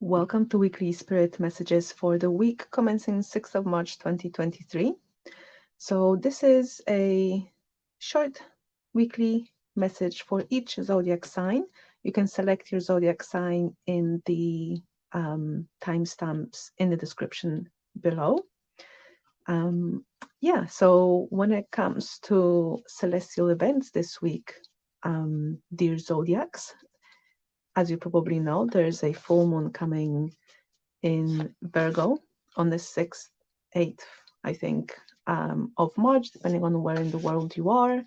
Welcome to weekly spirit messages for the week commencing 6th of March 2023. So this is a short weekly message for each zodiac sign. You can select your zodiac sign in the timestamps in the description below. So when it comes to celestial events this week, dear zodiacs, as you probably know, there's a full moon coming in Virgo on the 6th, 8th, I think, of March, depending on where in the world you are.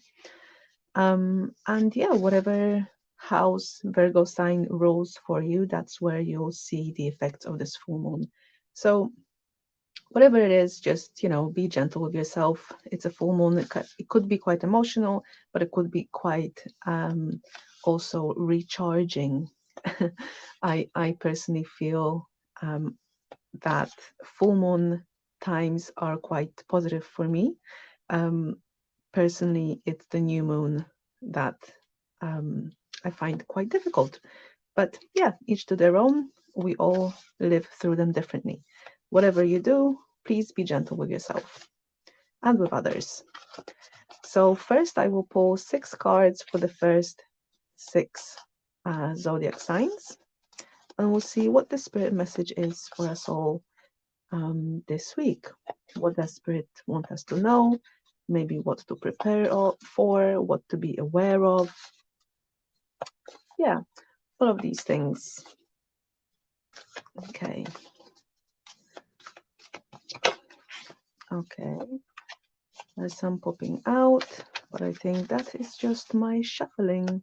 Whatever house Virgo sign rules for you, that's where you'll see the effects of this full moon. So whatever it is, just, be gentle with yourself. It's a full moon. It could be quite emotional, but it could be quite also recharging. I personally feel that full moon times are quite positive for me. Personally, it's the new moon that I find quite difficult. But yeah, each to their own. We all live through them differently. Whatever you do, please be gentle with yourself and with others. So first I will pull 6 cards for the first 6 zodiac signs, and we'll see what the spirit message is for us all this week. What does Spirit want us to know? Maybe what to prepare for, what to be aware of. Yeah, all of these things. Okay. Okay. There's some popping out, but I think that is just my shuffling.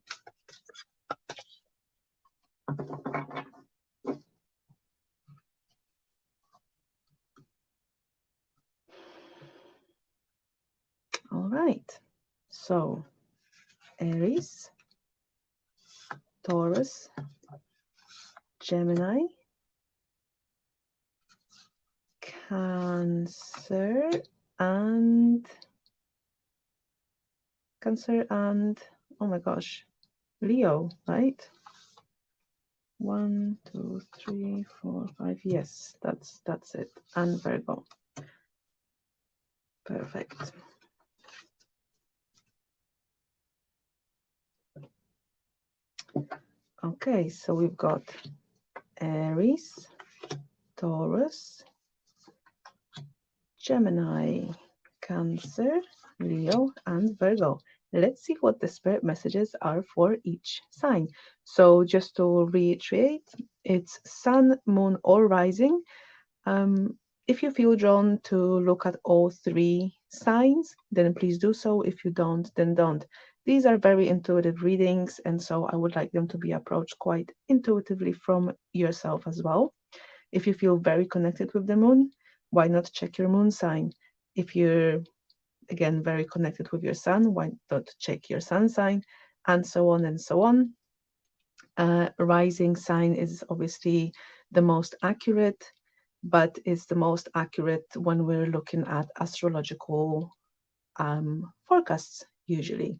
All right. So, Aries, Taurus, Gemini, Cancer, and oh my gosh, Leo, right? 1, 2, 3, 4, 5. Yes, that's it. And Virgo. Perfect. Okay, so we've got Aries, Taurus, Gemini, Cancer, Leo, and Virgo. Let's see what the spirit messages are for each sign. So just to reiterate, it's sun, moon, or rising. If you feel drawn to look at all 3 signs, then please do so. If you don't, then don't. These are very intuitive readings, and so I would like them to be approached quite intuitively from yourself as well. If you feel very connected with the moon, why not check your moon sign? If you're, again, very connected with your sun, why not check your sun sign? And so on and so on. Rising sign is obviously the most accurate, but it's the most accurate when we're looking at astrological forecasts, usually.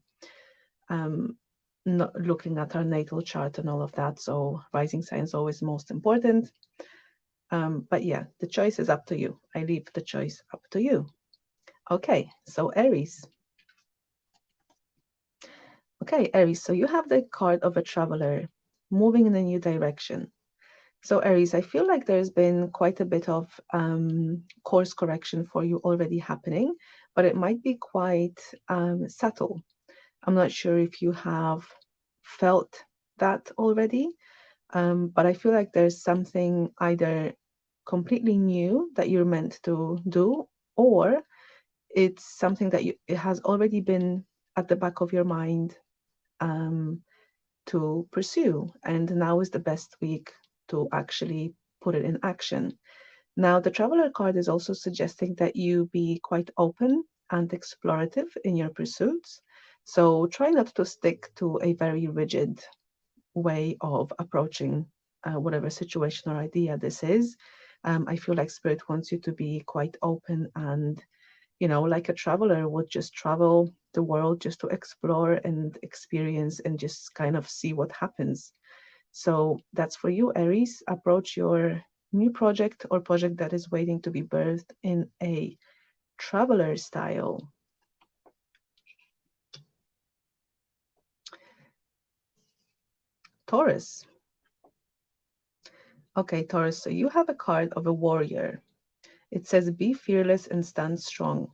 Not looking at our natal chart and all of that. So rising sign is always most important. But yeah, the choice is up to you. I leave the choice up to you. Okay, so Aries. Okay, Aries, so you have the card of a traveler moving in a new direction. So Aries, I feel like there's been quite a bit of course correction for you already happening, but it might be quite subtle. I'm not sure if you have felt that already, but I feel like there's something either completely new that you're meant to do, or it's something that it has already been at the back of your mind to pursue, and now is the best week to actually put it in action. Now, the Traveler card is also suggesting that you be quite open and explorative in your pursuits. So try not to stick to a very rigid way of approaching whatever situation or idea this is. I feel like Spirit wants you to be quite open and, like a traveler would just travel the world just to explore and experience and just kind of see what happens. So that's for you, Aries. Approach your new project or project that is waiting to be birthed in a traveler style. Taurus. Okay, Taurus, so you have a card of a warrior. It says, be fearless and stand strong.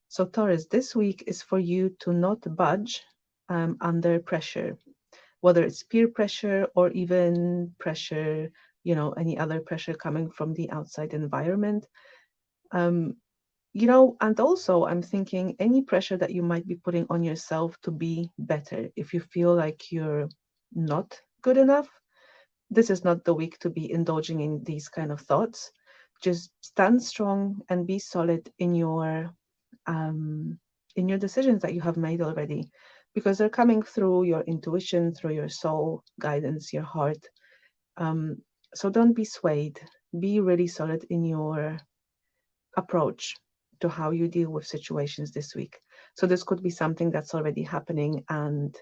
So Taurus, this week is for you to not budge under pressure, whether it's peer pressure or even pressure, any other pressure coming from the outside environment. And also I'm thinking any pressure that you might be putting on yourself to be better. If you feel like you're not good enough, this is not the week to be indulging in these kind of thoughts. Just stand strong and be solid um, in your decisions that you have made already, because they're coming through your intuition, through your soul guidance, your heart. So don't be swayed. Be really solid in your approach to how you deal with situations this week. So this could be something that's already happening, and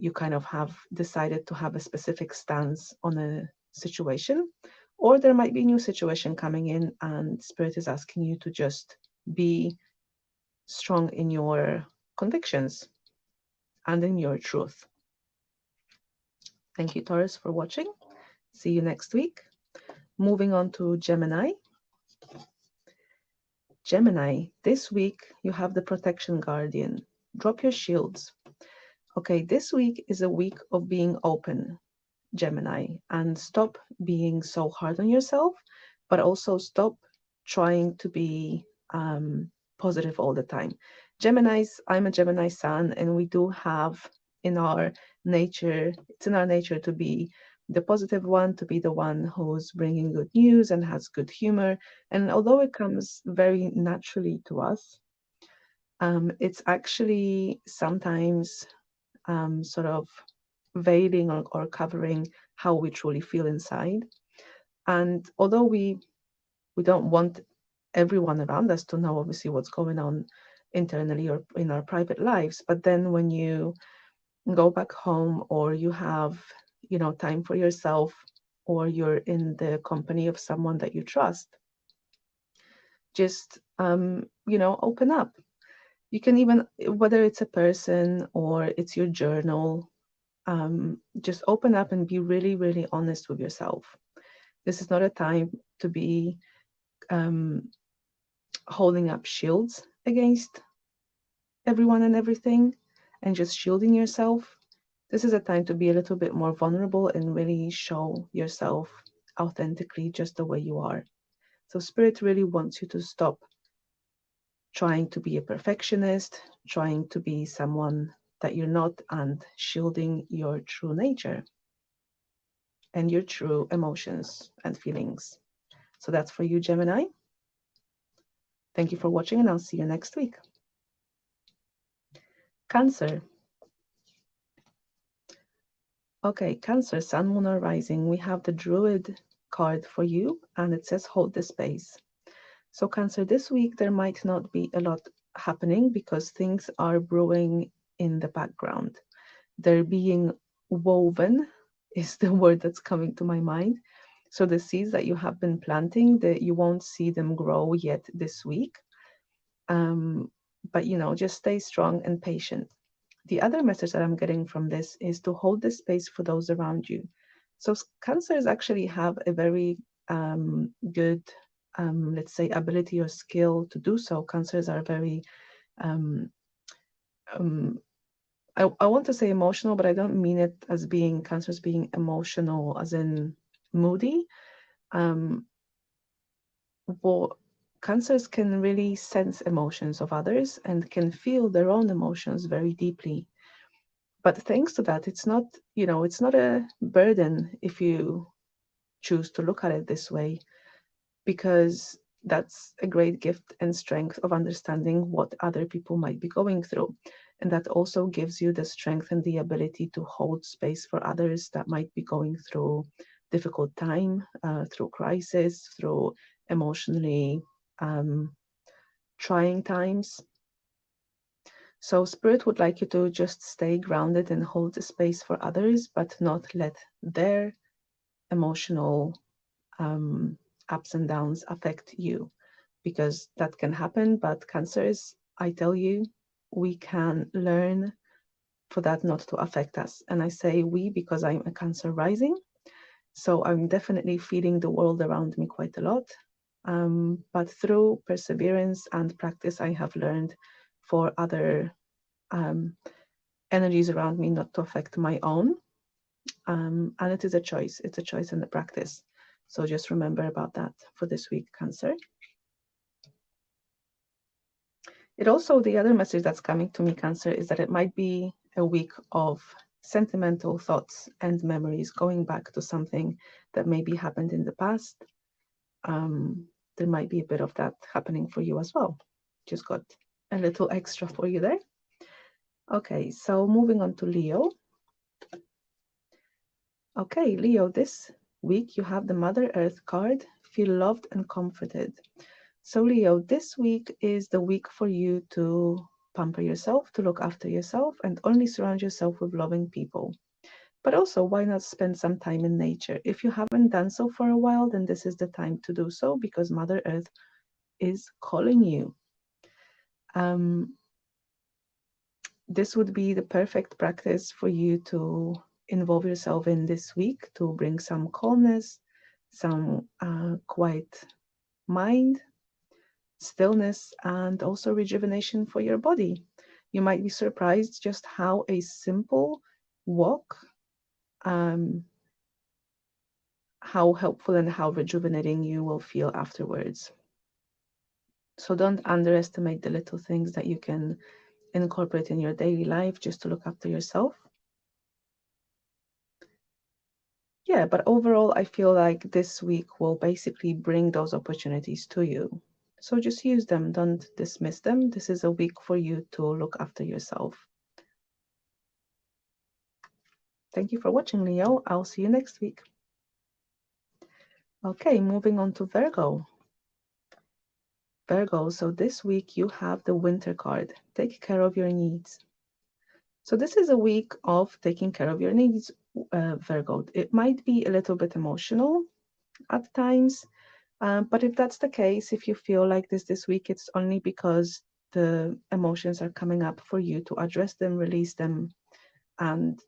you kind of have decided to have a specific stance on a situation, or there might be a new situation coming in and Spirit is asking you to just be strong in your convictions and in your truth. Thank you, Taurus, for watching. See you next week. Moving on to Gemini. Gemini, this week you have the protection guardian. Drop your shields. Okay, this week is a week of being open, Gemini, and stop being so hard on yourself, but also stop trying to be positive all the time. Geminis, I'm a Gemini sun, and we do have in our nature, it's in our nature to be the positive one, to be the one who's bringing good news and has good humor. And although it comes very naturally to us, it's actually sometimes sort of veiling or covering how we truly feel inside. And although we don't want everyone around us to know obviously what's going on internally or in our private lives, but then when you go back home or you have time for yourself, or you're in the company of someone that you trust, just open up. You can even, whether it's a person or it's your journal, just open up and be really, really honest with yourself. This is not a time to be holding up shields against everyone and everything and just shielding yourself. This is a time to be a little bit more vulnerable and really show yourself authentically just the way you are. So Spirit really wants you to stop trying to be a perfectionist, trying to be someone that you're not, and shielding your true nature and your true emotions and feelings. So that's for you, Gemini. Thank you for watching, and I'll see you next week. Cancer. Okay, Cancer, Sun, Moon, or Rising. We have the Druid card for you, and it says hold the space. So Cancer, this week there might not be a lot happening because things are brewing in the background. They're being woven is the word that's coming to my mind. So the seeds that you have been planting, that you won't see them grow yet this week. But just stay strong and patient. The other message that I'm getting from this is to hold the space for those around you. So Cancers actually have a very good, let's say, ability or skill to do so. Cancers are very, um, um, I want to say emotional, but I don't mean it as being Cancers being emotional as in moody. Well, Cancers can really sense emotions of others and can feel their own emotions very deeply. But thanks to that, it's not a burden if you choose to look at it this way, because that's a great gift and strength of understanding what other people might be going through. And that also gives you the strength and the ability to hold space for others that might be going through difficult time, through crisis, through emotionally trying times. So Spirit would like you to just stay grounded and hold the space for others, but not let their emotional ups and downs affect you, because that can happen. But Cancers, I tell you, we can learn for that not to affect us. And I say we because I'm a Cancer rising, so I'm definitely feeling the world around me quite a lot. But through perseverance and practice, I have learned for other energies around me not to affect my own. And it is a choice. It's a choice and a practice. So just remember about that for this week, Cancer. It also, the other message that's coming to me, Cancer, is that it might be a week of sentimental thoughts and memories, going back to something that maybe happened in the past. There might be a bit of that happening for you as well. Just got a little extra for you there. Okay, so moving on to Leo. Okay, Leo, this week you have the Mother Earth card, feel loved and comforted. So Leo, this week is the week for you to pamper yourself, to look after yourself, and only surround yourself with loving people. But also, why not spend some time in nature? If you haven't done so for a while, then this is the time to do so, because Mother Earth is calling you. This would be the perfect practice for you to involve yourself in this week to bring some calmness, some quiet mind, stillness, and also rejuvenation for your body. You might be surprised just how a simple walk, how helpful and how rejuvenating you will feel afterwards. So don't underestimate the little things that you can incorporate in your daily life just to look after yourself. Yeah, but overall, I feel like this week will basically bring those opportunities to you. So just use them, don't dismiss them. This is a week for you to look after yourself. Thank you for watching, Leo. I'll see you next week. Okay, moving on to Virgo. Virgo, so this week you have the Winter card. Take care of your needs. So this is a week of taking care of your needs, Virgo. It might be a little bit emotional at times, but if that's the case, if you feel like this week, it's only because the emotions are coming up for you to address them, release them, and,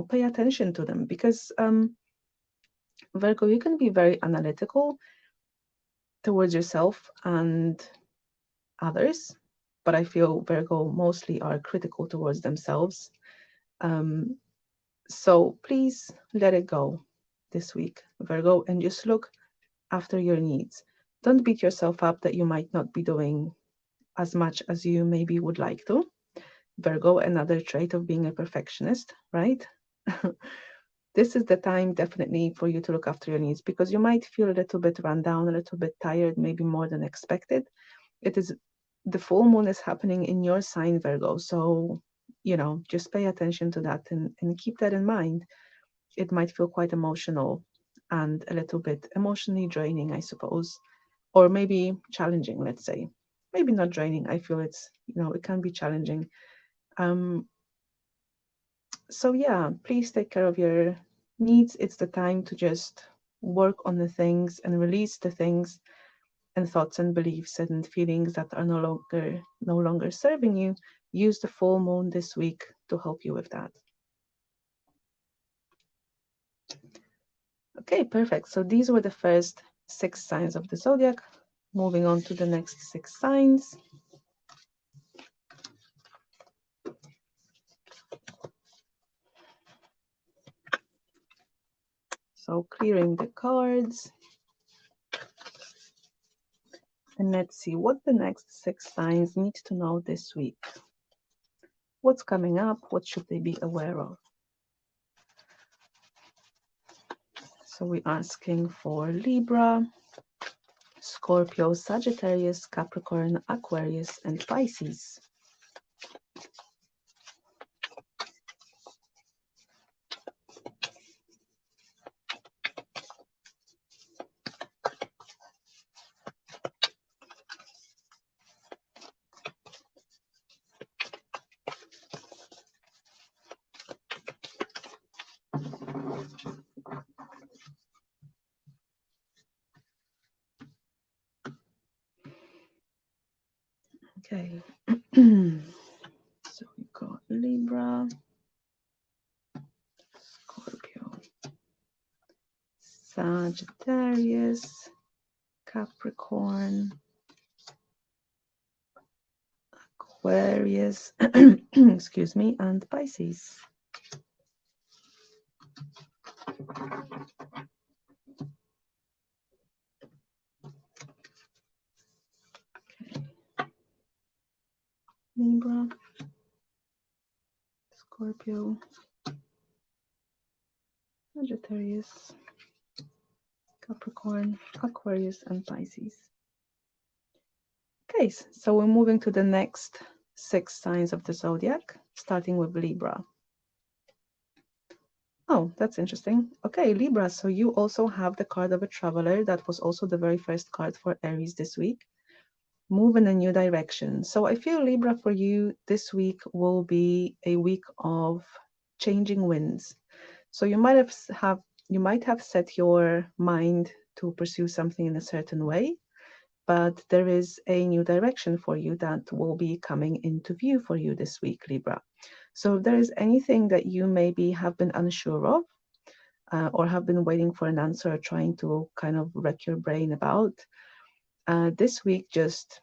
pay attention to them. Because Virgo, you can be very analytical towards yourself and others, but I feel Virgo mostly are critical towards themselves. So please let it go this week, Virgo, and just look after your needs. Don't beat yourself up that you might not be doing as much as you maybe would like to. Virgo, another trait of being a perfectionist, right? This is the time definitely for you to look after your needs, because you might feel a little bit run down, a little bit tired, maybe more than expected. It is the full moon is happening in your sign, Virgo. So, just pay attention to that and keep that in mind. It might feel quite emotional and a little bit emotionally draining, I suppose, or maybe challenging, let's say. Maybe not draining. I feel it's, it can be challenging. So yeah, please take care of your needs. It's the time to just work on the things and release the things and thoughts and beliefs and feelings that are no longer serving you. Use the full moon this week to help you with that. Okay, perfect. So these were the first 6 signs of the zodiac. Moving on to the next 6 signs. So clearing the cards. And let's see what the next 6 signs need to know this week. What's coming up? What should they be aware of? So we're asking for Libra, Scorpio, Sagittarius, Capricorn, Aquarius, and Pisces. Okay. So we got Libra, Scorpio, Sagittarius, Capricorn, Aquarius, excuse me, and Pisces. Okay. Libra, Scorpio, Sagittarius, Capricorn, Aquarius, and Pisces. Okay, so we're moving to the next 6 signs of the zodiac, starting with Libra. Oh, that's interesting. Okay, Libra, so you also have the card of a traveler. That was also the very first card for Aries this week. Move in a new direction. So I feel Libra for you this week will be a week of changing winds. So you might have set your mind to pursue something in a certain way, but there is a new direction for you that will be coming into view for you this week, Libra. So if there is anything that you maybe have been unsure of, or have been waiting for an answer or trying to kind of wreck your brain about, this week, just,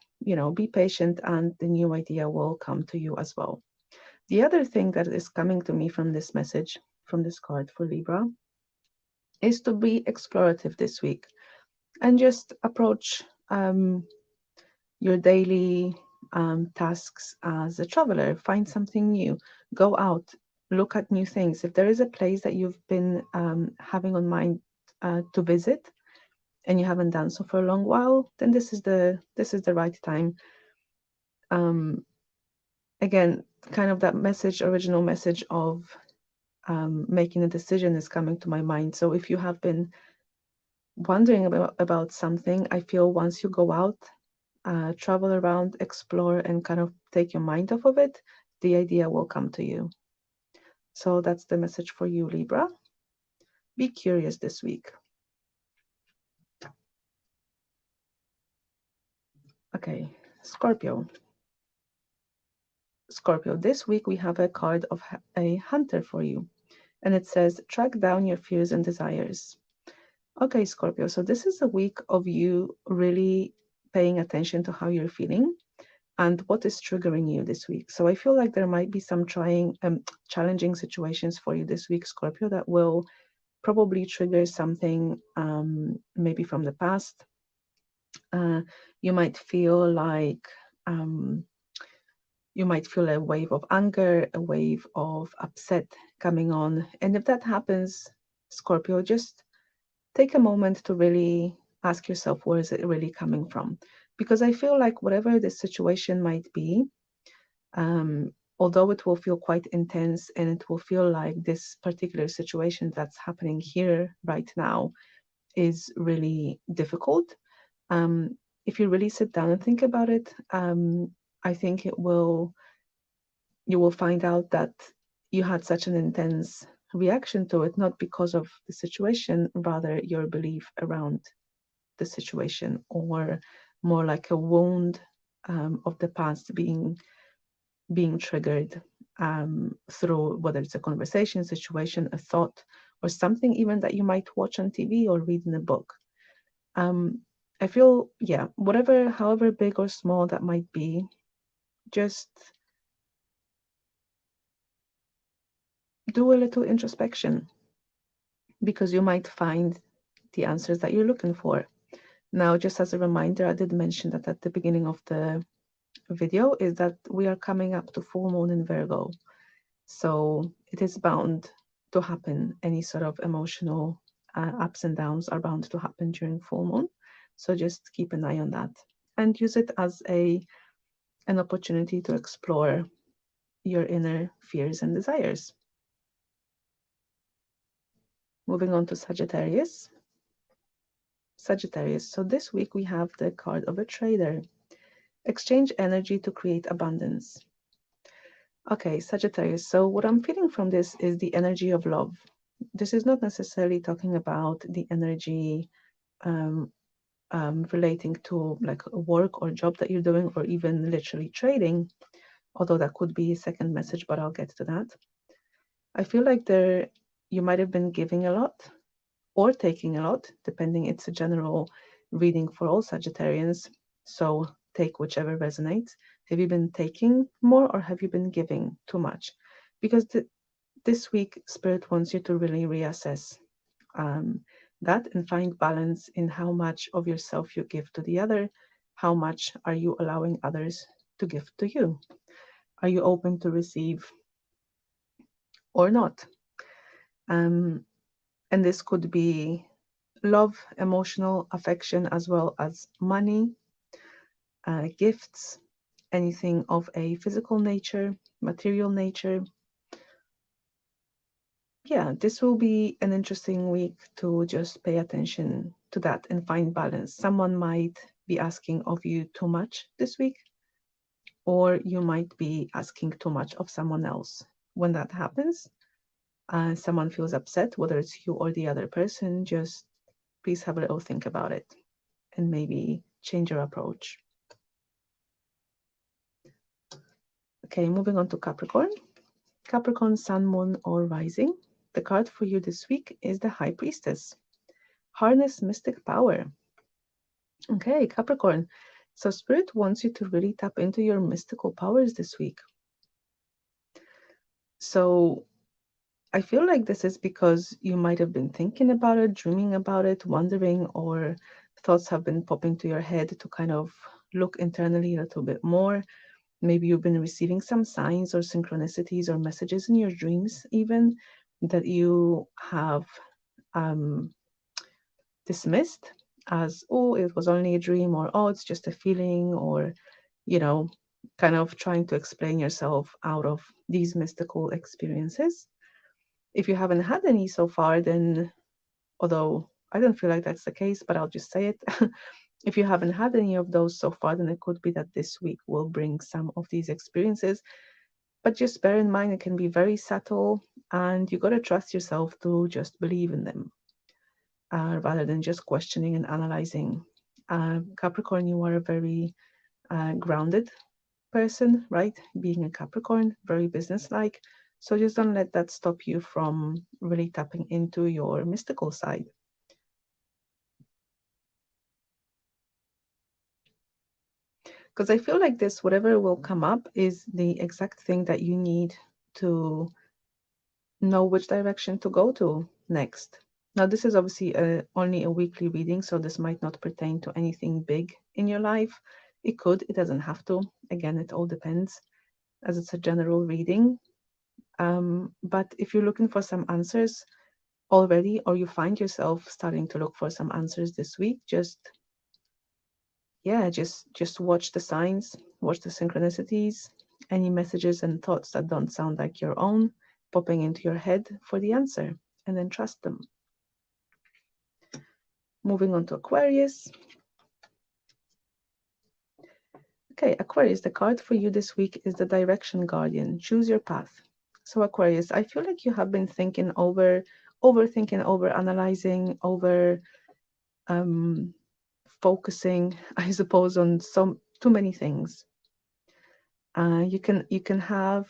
be patient and the new idea will come to you as well. The other thing that is coming to me from this message, from this card for Libra, is to be explorative this week and just approach your daily tasks as a traveler. Find something new, go out, look at new things. If there is a place that you've been having on mind to visit and you haven't done so for a long while, then this is the right time. Again, kind of that original message of making a decision is coming to my mind. So if you have been wondering about something, I feel once you go out, travel around, explore, and kind of take your mind off of it, the idea will come to you. So that's the message for you, Libra. Be curious this week. Okay, Scorpio. Scorpio, this week we have a card of a hunter for you, and it says, track down your fears and desires. Okay, Scorpio, so this is a week of you really paying attention to how you're feeling and what is triggering you this week. So I feel like there might be some challenging situations for you this week, Scorpio, that will probably trigger something maybe from the past. You might feel like a wave of anger, a wave of upset coming on. And if that happens, Scorpio, just take a moment to really ask yourself, where is it really coming from? Because I feel like whatever the situation might be, although it will feel quite intense and it will feel like this particular situation that's happening here right now is really difficult, if you really sit down and think about it, I think you will find out that you had such an intense reaction to it, not because of the situation, rather your belief around the situation, or more like a wound of the past being triggered through whether it's a conversation, situation, a thought, or something even that you might watch on TV or read in a book. I feel, yeah, however big or small that might be, just do a little introspection, because you might find the answers that you're looking for. Now, just as a reminder, I did mention that at the beginning of the video, is that we are coming up to full moon in Virgo. So it is bound to happen. Any sort of emotional ups and downs are bound to happen during full moon. So just keep an eye on that and use it as an opportunity to explore your inner fears and desires. Moving on to Sagittarius. Sagittarius. So this week we have the card of a trader. Exchange energy to create abundance. Okay, Sagittarius. So what I'm feeling from this is the energy of love. This is not necessarily talking about the energy um, relating to like a work or job that you're doing, or even literally trading, although that could be a second message, but I'll get to that. I feel like you might have been giving a lot or taking a lot, depending. It's a general reading for all Sagittarians, so take whichever resonates. Have you been taking more, or have you been giving too much? Because this week, Spirit wants you to really reassess um, that and find balance in how much of yourself you give to the other. How much are you allowing others to give to you? Are you open to receive or not? Um, and this could be love, emotional affection, as well as money, gifts, anything of a physical nature, material nature. Yeah, this will be an interesting week to just pay attention to that and find balance. Someone might be asking of you too much this week, or you might be asking too much of someone else. When that happens, someone feels upset, whether it's you or the other person, just please have a little think about it and maybe change your approach. Okay, moving on to Capricorn. Capricorn, Sun, Moon, or Rising. The card for you this week is the High Priestess. Harness mystic power. Okay, Capricorn. So Spirit wants you to really tap into your mystical powers this week. So I feel like this is because you might have been thinking about it, dreaming about it, wondering, or thoughts have been popping to your head to kind of look internally a little bit more. Maybe you've been receiving some signs or synchronicities or messages in your dreams, even that you have dismissed as, oh, it was only a dream, or oh, it's just a feeling, or, you know, kind of trying to explain yourself out of these mystical experiences. If you haven't had any so far, then, although I don't feel like that's the case, but I'll just say it. If you haven't had any of those so far, then it could be that this week will bring some of these experiences. But just bear in mind, it can be very subtle, and you got to trust yourself to just believe in them rather than just questioning and analyzing. Capricorn, you are a very grounded person, right? Being a Capricorn, very businesslike. So just don't let that stop you from really tapping into your mystical side. Because I feel like this, whatever will come up, is the exact thing that you need to know which direction to go to next. Now, this is obviously only a weekly reading, so this might not pertain to anything big in your life. It could, it doesn't have to. Again, it all depends, as it's a general reading. But if you're looking for some answers already, or you find yourself starting to look for some answers this week, just watch the signs, watch the synchronicities, any messages and thoughts that don't sound like your own popping into your head for the answer, and then trust them. Moving on to Aquarius. Okay, Aquarius, the card for you this week is the Direction Guardian. Choose your path. So Aquarius, I feel like you have been thinking overthinking, over analyzing, over focusing, I suppose, on too many things. You can have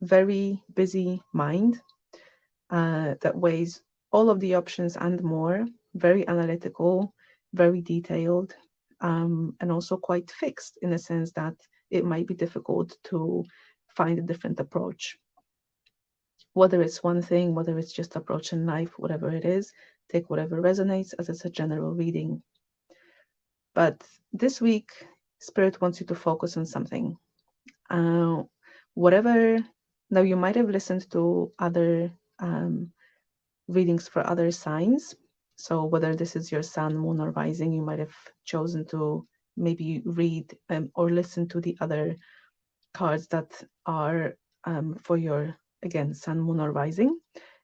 very busy mind that weighs all of the options and more, very analytical, very detailed, and also quite fixed in the sense that it might be difficult to find a different approach. Whether it's one thing, whether it's just approaching life, whatever it is, take whatever resonates, as it's a general reading. But this week, Spirit wants you to focus on something. Whatever, now you might have listened to other readings for other signs. So whether this is your sun, moon, or rising, you might have chosen to maybe read or listen to the other cards that are for your, again, sun, moon, or rising.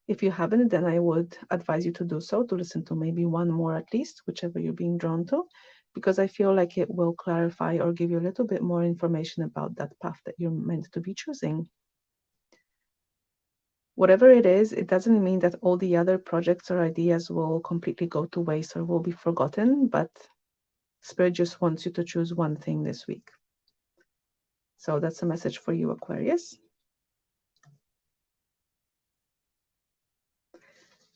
If you haven't, then I would advise you to do so, to listen to maybe one more at least, whichever you're being drawn to, because I feel like it will clarify or give you a little bit more information about that path that you're meant to be choosing. Whatever it is, it doesn't mean that all the other projects or ideas will completely go to waste or will be forgotten, but Spirit just wants you to choose one thing this week. So that's a message for you, Aquarius.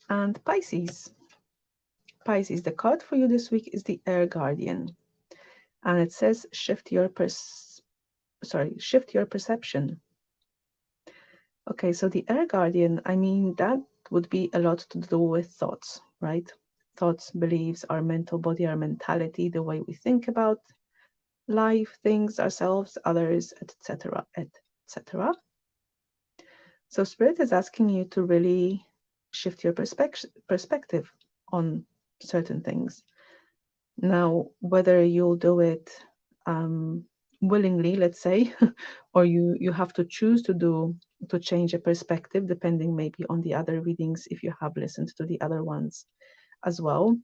And Pisces. Pisces, the card for you this week is the Air Guardian. And it says shift your perception. Okay, so the Air Guardian, I mean, that would be a lot to do with thoughts, right? Thoughts, beliefs, our mental body, our mentality, the way we think about life, things, ourselves, others, etc., etc. So Spirit is asking you to really shift your perspective on certain things. Now, whether you'll do it willingly, let's say, or you have to choose to change a perspective, depending maybe on the other readings, if you have listened to the other ones as well.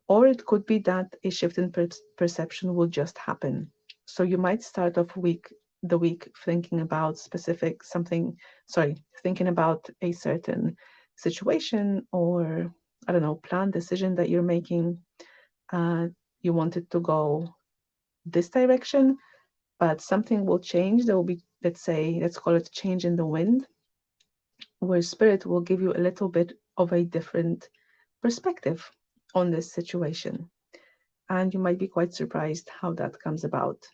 Or it could be that a shift in perception will just happen. So you might start off the week thinking about thinking about a certain situation, or I don't know, plan, decision that you're making. You want it to go this direction, but something will change. There will be, let's call it change in the wind, where Spirit will give you a little bit of a different perspective on this situation. And you might be quite surprised how that comes about.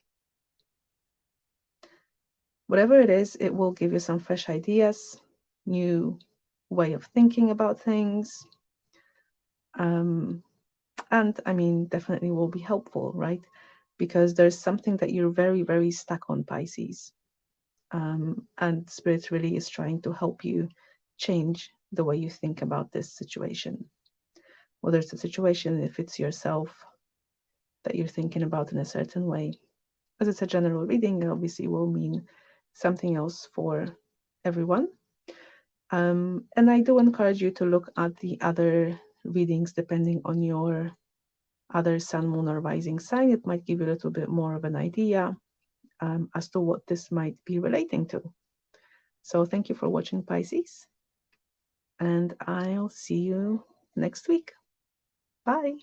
Whatever it is, it will give you some fresh ideas, new way of thinking about things. And I mean, definitely will be helpful, right? Because there's something that you're very, very stuck on, Pisces. And Spirit really is trying to help you change the way you think about this situation. Whether it's a situation, if it's yourself that you're thinking about in a certain way. As it's a general reading, obviously will mean something else for everyone. And I do encourage you to look at the other readings depending on your other sun, moon, or rising sign. It might give you a little bit more of an idea as to what this might be relating to. So thank you for watching, Pisces, and I'll see you next week. Bye.